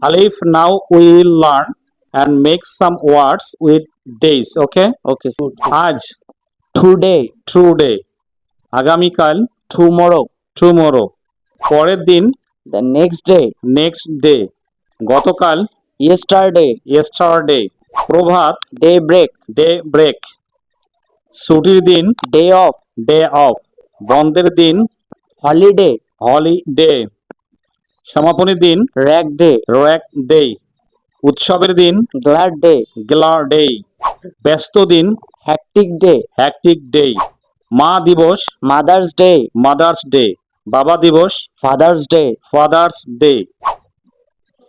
Alif, now we will learn and make some words with days. Okay? Okay. আজ, Today, today, আগামীকাল, tomorrow, tomorrow, পরের দিন, the next day, next day, গতকাল, yesterday, yesterday, প্রভাত, daybreak, day break, ছুটির দিন, day off, day off, বন্ধের দিন, holiday, holiday, সমাপনী দিন, rag day, rack day, উৎসবের দিন, glad day, gala day, ব্যস্ত দিন, hectic day, hectic day, মা দিবস, mother's day, মাদার্স ডে, বাবা দিবস, father's day, ফাদার্স ডে,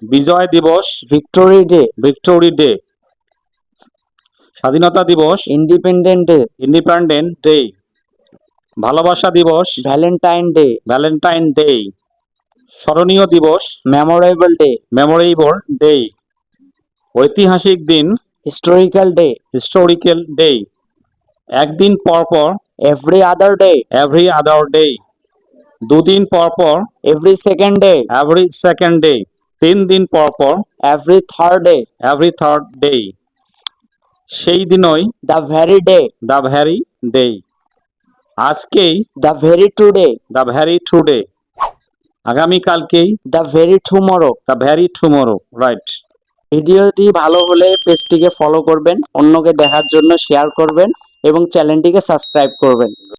বিজয় দিবস, victory day, ভিক্টোরি ডে, স্বাধীনতা দিবস, independent day, ইন্ডিপেন্ডেন্ট ডে, ভালোবাসা দিবস, valentine day, ভ্যালেন্টাইন ডে, স্মরণীয় দিবস, memorable day, মেমোরেবল ডে, ঐতিহাসিক দিন, historical day, হিস্টোরিক্যাল ডে, একদিন পর পর, every other day, every other day, দুদিন পর পর, every second day, every second day, তিন দিন পর পর, every third day, every third day, সেই দিনই, the very day, the very day, আজকেই, the very today, the very today, আগামীকালকেই, the very tomorrow. The very tomorrow. Right. ভিডিওটি ভালো হলে পেজটিকে ফলো করবেন, অন্যকে দেখার জন্য শেয়ার করবেন এবং চ্যানেলটিকে সাবস্ক্রাইব করবেন।